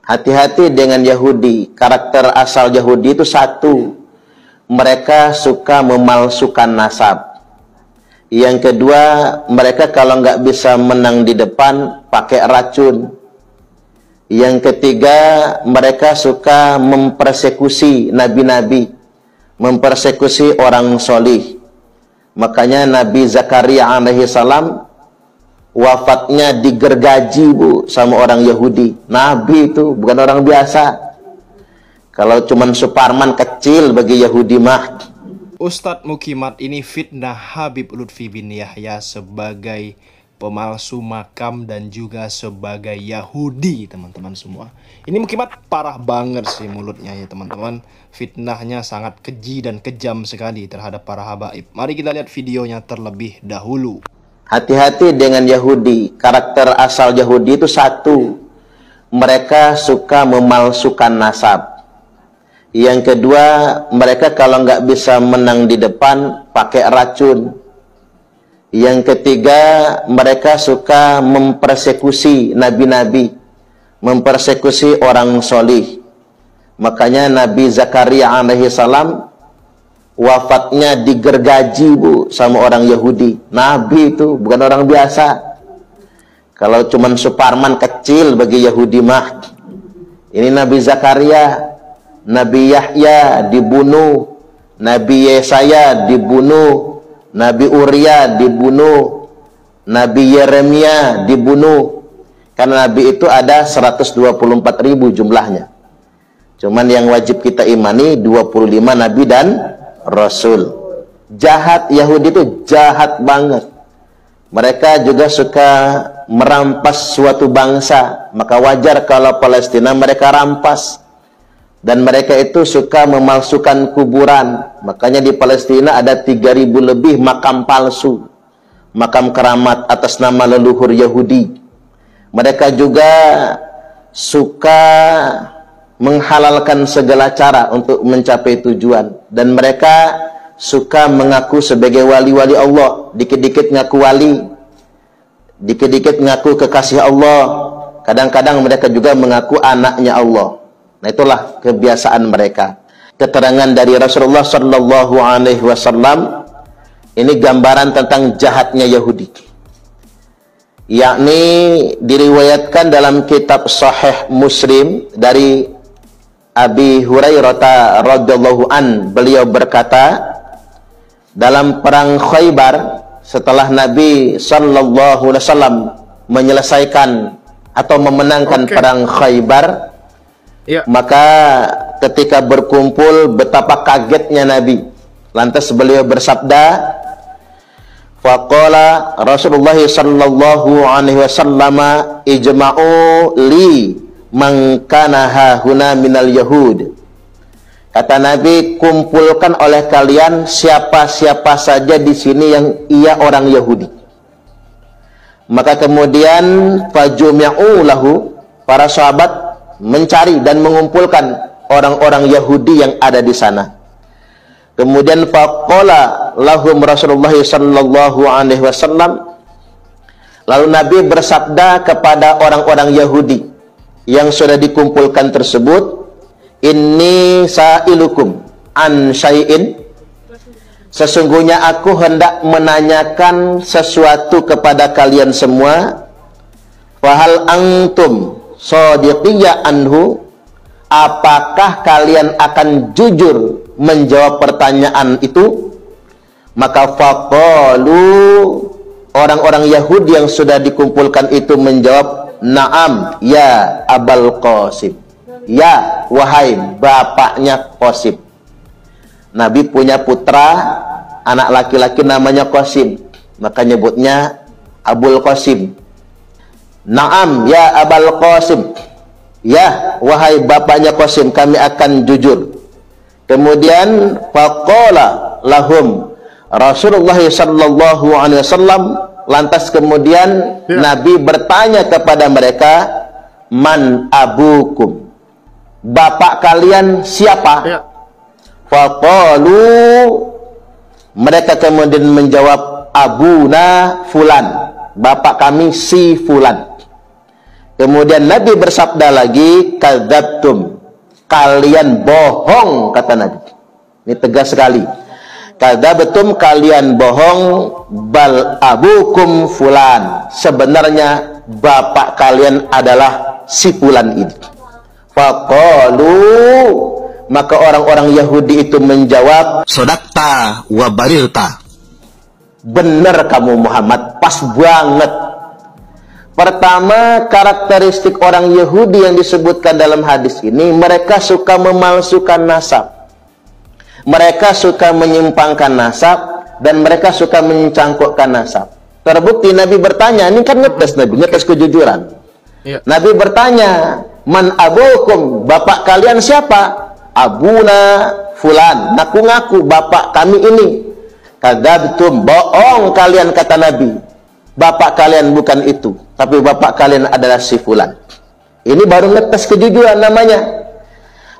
Hati-hati dengan Yahudi. Karakter asal Yahudi itu satu, mereka suka memalsukan nasab. Yang kedua, mereka kalau nggak bisa menang di depan, pakai racun. Yang ketiga, mereka suka mempersekusi nabi-nabi, mempersekusi orang solih. Makanya Nabi Zakaria alaihi salam wafatnya digergaji, Bu, sama orang Yahudi. Nabi itu bukan orang biasa. Kalau cuman Suparman kecil bagi Yahudi mah. Ustadz Mukimat ini fitnah Habib Lutfi bin Yahya sebagai pemalsu makam dan juga sebagai Yahudi, teman-teman semua. Ini Mukimat parah banget sih mulutnya ya teman-teman. Fitnahnya sangat keji dan kejam sekali terhadap para habaib. Mari kita lihat videonya terlebih dahulu. Hati-hati dengan Yahudi. Karakter asal Yahudi itu satu, mereka suka memalsukan nasab. Yang kedua, mereka kalau nggak bisa menang di depan, pakai racun. Yang ketiga, mereka suka mempersekusi nabi-nabi, mempersekusi orang solih. Makanya Nabi Zakaria alaihi salam wafatnya digergaji, Bu, sama orang Yahudi. Nabi itu bukan orang biasa. Kalau cuman Suparman kecil bagi Yahudi mah. Ini Nabi Zakaria. Nabi Yahya dibunuh, Nabi Yesaya dibunuh, Nabi Uria dibunuh, Nabi Yeremia dibunuh. Karena Nabi itu ada 124.000 jumlahnya. Cuman yang wajib kita imani 25 Nabi dan Rasul. Jahat, Yahudi itu jahat banget. Mereka juga suka merampas suatu bangsa. Maka wajar kalau Palestina mereka rampas. Dan mereka itu suka memalsukan kuburan. Makanya di Palestina ada 3.000 lebih makam palsu, makam keramat atas nama leluhur Yahudi. Mereka juga suka menghalalkan segala cara untuk mencapai tujuan. Dan mereka suka mengaku sebagai wali-wali Allah. Dikit-dikit ngaku wali, dikit-dikit ngaku kekasih Allah. Kadang-kadang mereka juga mengaku anaknya Allah. Nah, itulah kebiasaan mereka. Keterangan dari Rasulullah Shallallahu Alaihi Wasallam ini gambaran tentang jahatnya Yahudi. Yakni diriwayatkan dalam kitab Sahih Muslim dari Abi Hurairah radhiyallahu an, beliau berkata, dalam perang Khaybar setelah Nabi Shallallahu Alaihi Wasallam menyelesaikan atau memenangkan perang Khaybar. Ya. Maka ketika berkumpul betapa kagetnya Nabi. Lantas beliau bersabda, faqala Rasulullah sallallahu alaihi wasallam ijma'u li man kana hahuna minal yahud. Kata Nabi, kumpulkan oleh kalian siapa-siapa saja di sini yang ia orang Yahudi. Maka kemudian fajumi'u lahu, para sahabat mencari dan mengumpulkan orang-orang Yahudi yang ada di sana. Kemudian faqala lahum Rasulullah sallallahu alaihi wasallam, lalu Nabi bersabda kepada orang-orang Yahudi yang sudah dikumpulkan tersebut, inni sa'ilukum an syai'in, sesungguhnya aku hendak menanyakan sesuatu kepada kalian semua. Fahal antum shadiqiyya anhu, apakah kalian akan jujur menjawab pertanyaan itu? Maka faqalu, orang-orang Yahudi yang sudah dikumpulkan itu menjawab, na'am ya Abul Qasim, ya wahai bapaknya Qasim. Nabi punya putra anak laki-laki namanya Qasim, maka nyebutnya Abul Qasim. Naam ya Abul Qasim, ya wahai bapaknya Qasim, kami akan jujur. Kemudian faqala lahum Rasulullah sallallahu alaihi wasallam, lantas kemudian Nabi bertanya kepada mereka, man abukum, bapak kalian siapa? Faqalu, mereka kemudian menjawab, abuna fulan, bapak kami si fulan. Kemudian Nabi bersabda lagi, kadzabtum, kalian bohong, kata Nabi. Ini tegas sekali. Kadzabtum, kalian bohong, bal abukum fulan, sebenarnya bapak kalian adalah si fulan ini. Faqalu, maka orang-orang Yahudi itu menjawab, sodakta wa barilta, benar kamu Muhammad, pas banget. Pertama, karakteristik orang Yahudi yang disebutkan dalam hadis ini, mereka suka memalsukan nasab. Mereka suka menyimpangkan nasab, dan mereka suka mencangkukkan nasab. Terbukti Nabi bertanya, ini kan ngetes Nabi, ngetes kejujuran. Iya. Nabi bertanya, man abukum, bapak kalian siapa? Abuna fulan, ngaku-ngaku bapak kami ini. Kadzabtum, bohong kalian, kata Nabi. Bapak kalian bukan itu, tapi bapak kalian adalah si fulan. Ini baru ngetes kejujuran namanya.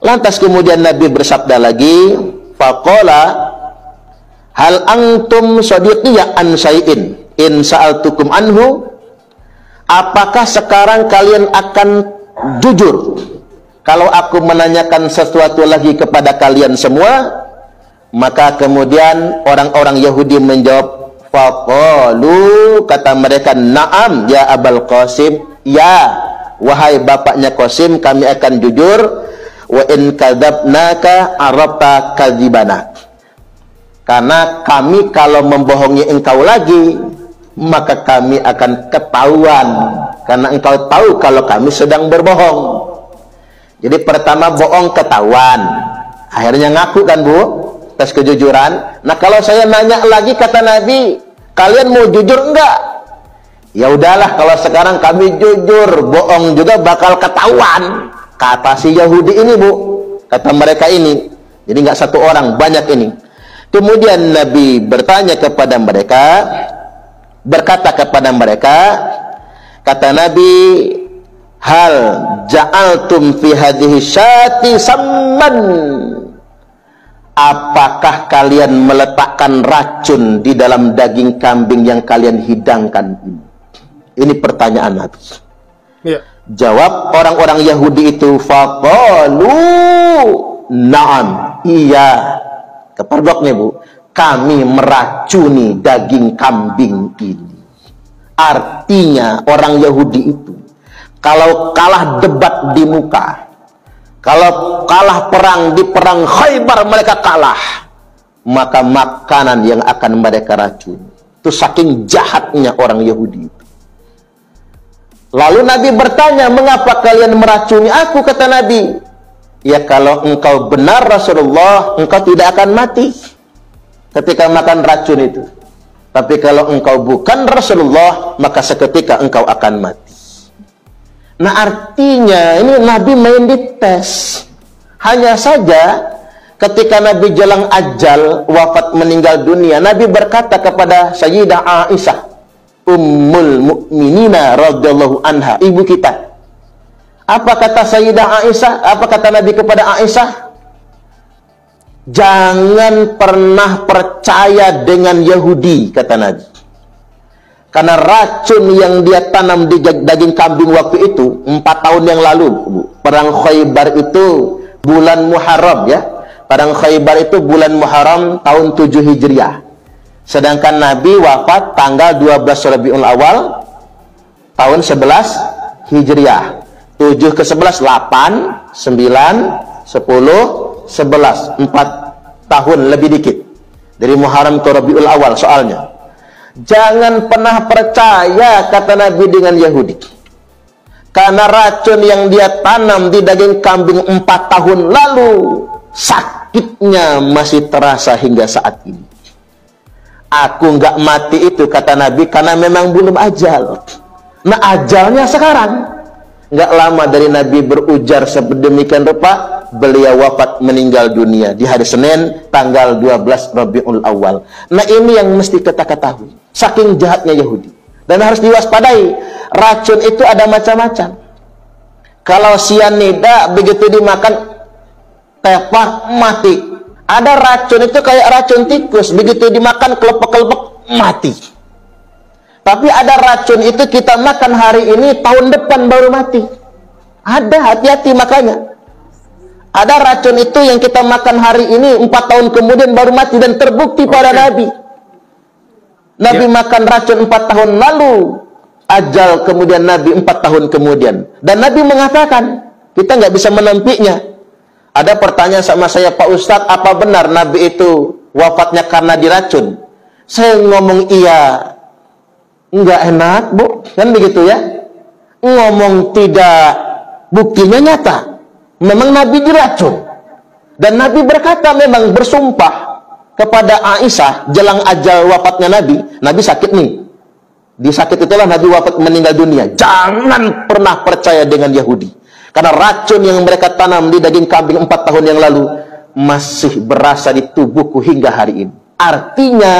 Lantas kemudian Nabi bersabda lagi, faqala hal antum shadiqiyya an syai'in in sa'altukum anhu, apakah sekarang kalian akan jujur kalau aku menanyakan sesuatu lagi kepada kalian semua? Maka kemudian orang-orang Yahudi menjawab, faqalu, kata mereka, na'am ya Abul Qasim, ya wahai bapaknya Qasim, kami akan jujur. Wa in kadzabnaka arabta kadzibana, karena kami kalau membohongi engkau lagi, maka kami akan ketahuan, karena engkau tahu kalau kami sedang berbohong. Jadi pertama bohong ketahuan, akhirnya ngaku kan Bu, tes kejujuran. Nah kalau saya nanya lagi, kata Nabi, kalian mau jujur enggak? Ya udahlah, kalau sekarang kami jujur, bohong juga bakal ketahuan, kata si Yahudi ini Bu, kata mereka ini. Jadi nggak satu orang, banyak ini. Kemudian Nabi bertanya kepada mereka, berkata kepada mereka, kata Nabi, hal ja'altum fi hadhihi syati samman, apakah kalian meletakkan racun di dalam daging kambing yang kalian hidangkan ini? Ini pertanyaan Nabi. Ya. Jawab orang-orang Yahudi itu, faqalu na'am, iya, kepergok nih Bu, kami meracuni daging kambing ini. Artinya orang Yahudi itu kalau kalah debat di muka, kalau kalah perang di perang Khaybar, mereka kalah, maka makanan yang akan mereka racuni. Itu saking jahatnya orang Yahudi itu. Lalu Nabi bertanya, mengapa kalian meracuni aku? Kata Nabi, ya kalau engkau benar Rasulullah, engkau tidak akan mati ketika makan racun itu. Tapi kalau engkau bukan Rasulullah, maka seketika engkau akan mati. Nah artinya ini Nabi main dites. Hanya saja ketika Nabi jelang ajal, wafat meninggal dunia, Nabi berkata kepada Sayyidah Aisyah Ummul Mukminina radhiyallahu anha, ibu kita. Apa kata Sayyidah Aisyah? Apa kata Nabi kepada Aisyah? Jangan pernah percaya dengan Yahudi, kata Nabi. Karena racun yang dia tanam di daging kambing waktu itu 4 tahun yang lalu, perang Khaybar itu bulan Muharram ya. Perang Khaybar itu bulan Muharram tahun 7 Hijriah. Sedangkan Nabi wafat tanggal 12 Rabiul Awal tahun 11 Hijriah. 7 ke 11, 8, 9, 10, 11, 4 tahun lebih dikit dari Muharram ke Rabiul Awal soalnya. Jangan pernah percaya, kata Nabi, dengan Yahudi, karena racun yang dia tanam di daging kambing 4 tahun lalu, sakitnya masih terasa hingga saat ini. Aku nggak mati itu, kata Nabi, karena memang belum ajal. Nah ajalnya sekarang. Nggak lama dari Nabi berujar sedemikian rupa, beliau wafat meninggal dunia di hari Senin tanggal 12 Rabiul Awal. Nah ini yang mesti kita ketahui, saking jahatnya Yahudi. Dan harus diwaspadai, racun itu ada macam-macam. Kalau cyanida begitu dimakan tepak mati. Ada racun itu kayak racun tikus, begitu dimakan kelepek-kelepek mati. Tapi ada racun itu kita makan hari ini, tahun depan baru mati. Ada, hati-hati makanya. Ada racun itu yang kita makan hari ini, 4 tahun kemudian baru mati, dan terbukti pada Nabi. Nabi makan racun 4 tahun lalu, ajal kemudian Nabi 4 tahun kemudian. Dan Nabi mengatakan, kita nggak bisa menampiknya. Ada pertanyaan sama saya, Pak Ustadz, apa benar Nabi itu wafatnya karena diracun? Saya ngomong iya. Nggak enak, Bu. Kan begitu ya? Ngomong tidak, buktinya nyata. Memang Nabi diracun. Dan Nabi berkata, memang bersumpah kepada Aisyah jelang ajal wafatnya Nabi. Nabi sakit nih. Di sakit itulah Nabi wafat, meninggal dunia. Jangan pernah percaya dengan Yahudi. Karena racun yang mereka tanam di daging kambing 4 tahun yang lalu masih berasa di tubuhku hingga hari ini. Artinya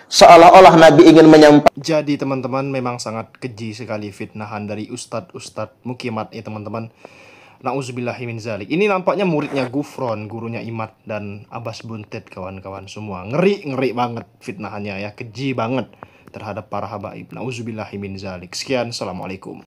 seolah-olah Nabi ingin menyampaikan. Jadi teman-teman, memang sangat keji sekali fitnahan dari Ustadz Mukimat ya teman-teman. Nauzubillahi min zalik. Ini nampaknya muridnya Gufron, gurunya Imat dan Abbas Buntet, kawan-kawan semua. Ngeri banget fitnahannya ya, keji banget terhadap para habaib. Nauzubillahi min zalik. Sekian, assalamualaikum.